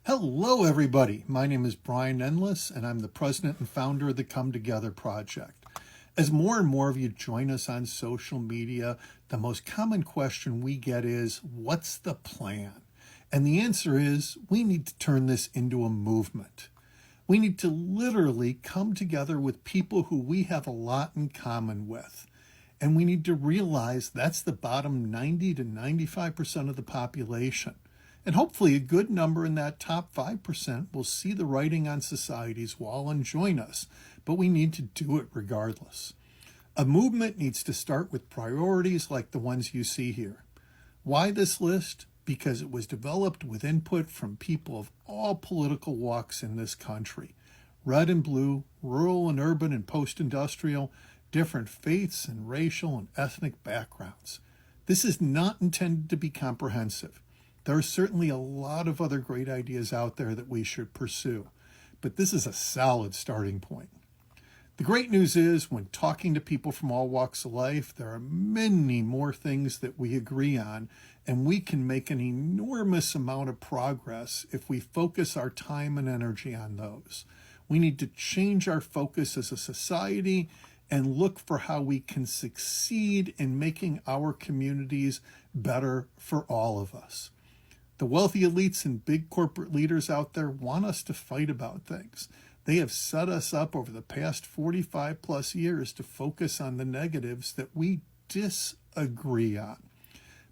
Hello, everybody. My name is Brian Endless, and I'm the president and founder of the Come Together Project. As more and more of you join us on social media, the most common question we get is, what's the plan? And the answer is, we need to turn this into a movement. We need to literally come together with people who we have a lot in common with. And we need to realize that's the bottom 90 to 95% of the population. And hopefully a good number in that top 5% will see the writing on society's wall and join us, but we need to do it regardless. A movement needs to start with priorities like the ones you see here. Why this list? Because it was developed with input from people of all political walks in this country. Red and blue, rural and urban and post-industrial, different faiths and racial and ethnic backgrounds. This is not intended to be comprehensive. There are certainly a lot of other great ideas out there that we should pursue, but this is a solid starting point. The great news is when talking to people from all walks of life, there are many more things that we agree on, and we can make an enormous amount of progress if we focus our time and energy on those. We need to change our focus as a society and look for how we can succeed in making our communities better for all of us. The wealthy elites and big corporate leaders out there want us to fight about things. They have set us up over the past 45 plus years to focus on the negatives that we disagree on.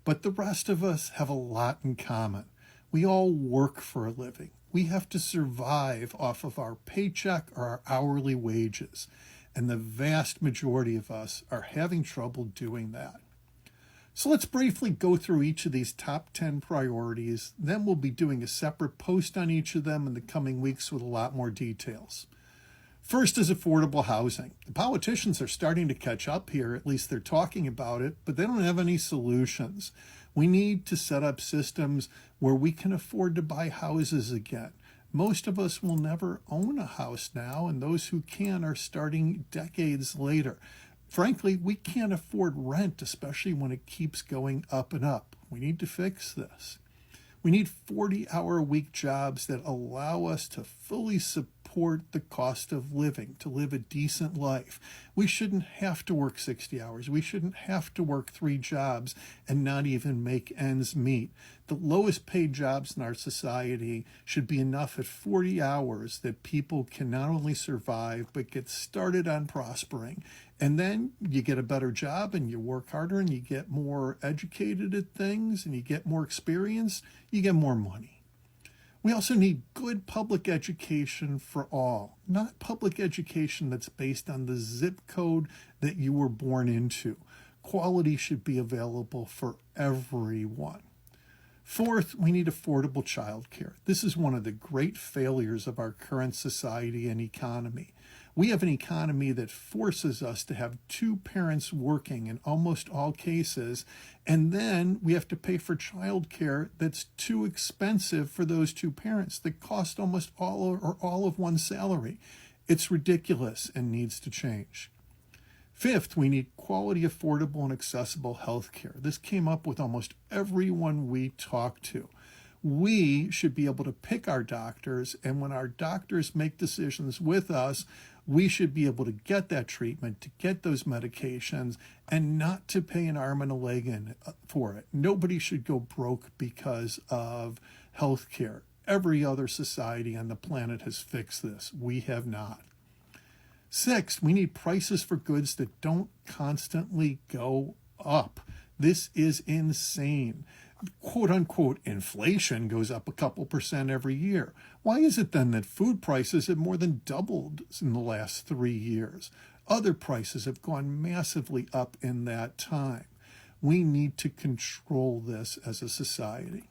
But the rest of us have a lot in common. We all work for a living. We have to survive off of our paycheck or our hourly wages. And the vast majority of us are having trouble doing that. So let's briefly go through each of these top 10 priorities. Then we'll be doing a separate post on each of them in the coming weeks with a lot more details. First is affordable housing. The politicians are starting to catch up here, at least they're talking about it, but they don't have any solutions. We need to set up systems where we can afford to buy houses again. Most of us will never own a house now, and those who can are starting decades later. Frankly, we can't afford rent, especially when it keeps going up and up. We need to fix this. We need 40-hour-a-week jobs that allow us to fully support the cost of living, to live a decent life. We shouldn't have to work 60 hours. We shouldn't have to work 3 jobs and not even make ends meet. The lowest paid jobs in our society should be enough at 40 hours that people can not only survive, but get started on prospering. And then you get a better job and you work harder and you get more educated at things and you get more experience, you get more money. We also need good public education for all, not public education that's based on the zip code that you were born into. Quality should be available for everyone. Fourth, we need affordable childcare. This is one of the great failures of our current society and economy. We have an economy that forces us to have 2 parents working in almost all cases, and then we have to pay for childcare that's too expensive for those 2 parents that cost almost all of one's salary. It's ridiculous and needs to change. Fifth, we need quality, affordable, and accessible health care. This came up with almost everyone we talk to. We should be able to pick our doctors, and when our doctors make decisions with us, we should be able to get that treatment, to get those medications, and not to pay an arm and a leg for it. Nobody should go broke because of health care. Every other society on the planet has fixed this. We have not. Sixth, we need prices for goods that don't constantly go up. This is insane. Quote unquote inflation goes up a couple percent every year. Why is it then that food prices have more than doubled in the last 3 years? Other prices have gone massively up in that time. We need to control this as a society.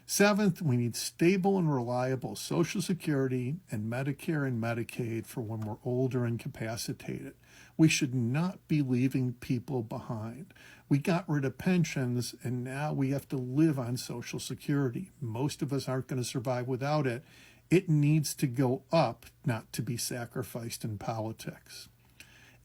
Seventh, we need stable and reliable Social Security and Medicare and Medicaid for when we're older and incapacitated. We should not be leaving people behind. We got rid of pensions, and now we have to live on Social Security. Most of us aren't going to survive without it. It needs to go up, not to be sacrificed in politics.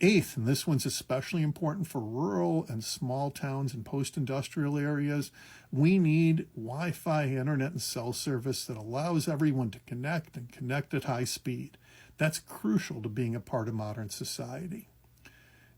Eighth, and this one's especially important for rural and small towns and post-industrial areas, we need Wi-Fi, internet, and cell service that allows everyone to connect and connect at high speed. That's crucial to being a part of modern society.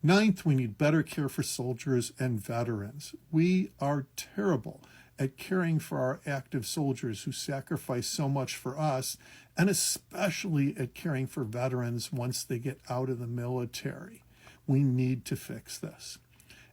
Ninth, we need better care for soldiers and veterans. We are terrible at caring for our active soldiers who sacrifice so much for us, and especially at caring for veterans once they get out of the military. We need to fix this.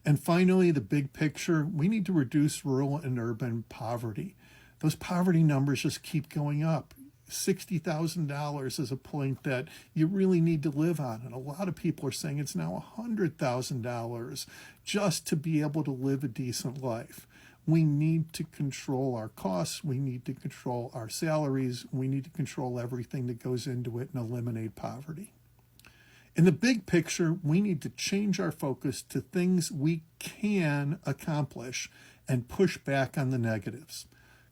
And finally, the big picture, we need to reduce rural and urban poverty. Those poverty numbers just keep going up. $60,000 is a point that you really need to live on. And a lot of people are saying it's now $100,000 just to be able to live a decent life. We need to control our costs. We need to control our salaries. We need to control everything that goes into it and eliminate poverty. In the big picture, we need to change our focus to things we can accomplish and push back on the negatives.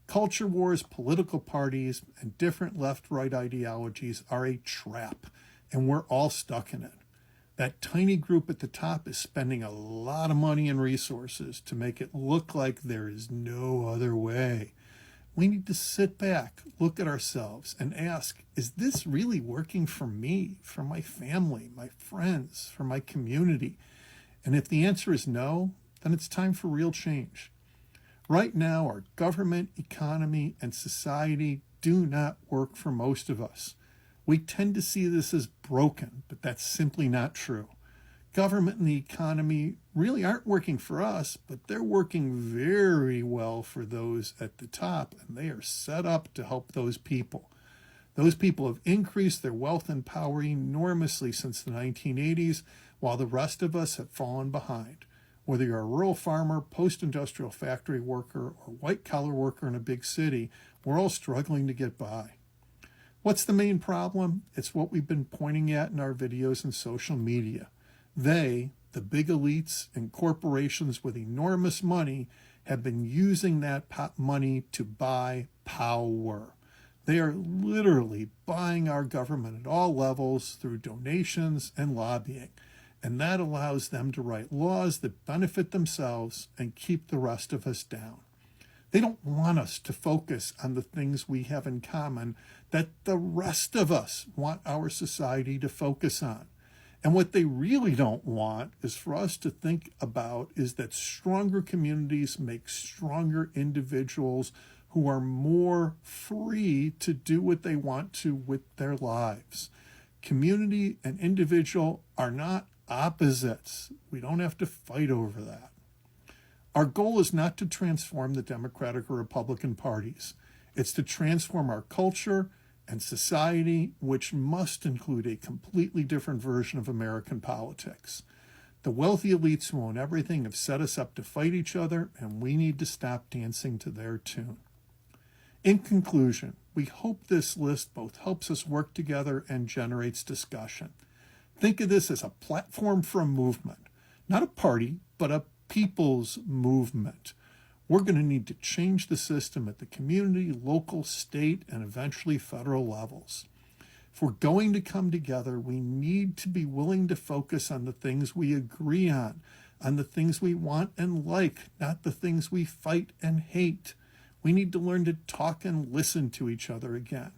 Culture wars, political parties, and different left-right ideologies are a trap, and we're all stuck in it. That tiny group at the top is spending a lot of money and resources to make it look like there is no other way. We need to sit back, look at ourselves, and ask, is this really working for me, for my family, my friends, for my community? And if the answer is no, then it's time for real change. Right now, our government, economy, and society do not work for most of us. We tend to see this as broken, but that's simply not true. Government and the economy really aren't working for us, but they're working very well for those at the top, and they are set up to help those people. Those people have increased their wealth and power enormously since the 1980s, while the rest of us have fallen behind. Whether you're a rural farmer, post-industrial factory worker, or white-collar worker in a big city, we're all struggling to get by. What's the main problem? It's what we've been pointing at in our videos and social media. They, the big elites and corporations with enormous money, have been using that money to buy power. They are literally buying our government at all levels through donations and lobbying. And that allows them to write laws that benefit themselves and keep the rest of us down. They don't want us to focus on the things we have in common that the rest of us want our society to focus on. And what they really don't want is for us to think about is that stronger communities make stronger individuals who are more free to do what they want to with their lives. Community and individual are not opposites. We don't have to fight over that. Our goal is not to transform the Democratic or Republican parties. It's to transform our culture and society, which must include a completely different version of American politics. The wealthy elites who own everything have set us up to fight each other, and we need to stop dancing to their tune. In conclusion, we hope this list both helps us work together and generates discussion. Think of this as a platform for a movement, not a party, but a people's movement. We're going to need to change the system at the community, local, state, and eventually federal levels. If we're going to come together, we need to be willing to focus on the things we agree on the things we want and like, not the things we fight and hate. We need to learn to talk and listen to each other again.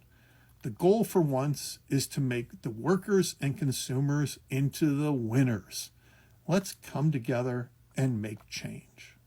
The goal for once is to make the workers and consumers into the winners. Let's come together and make change.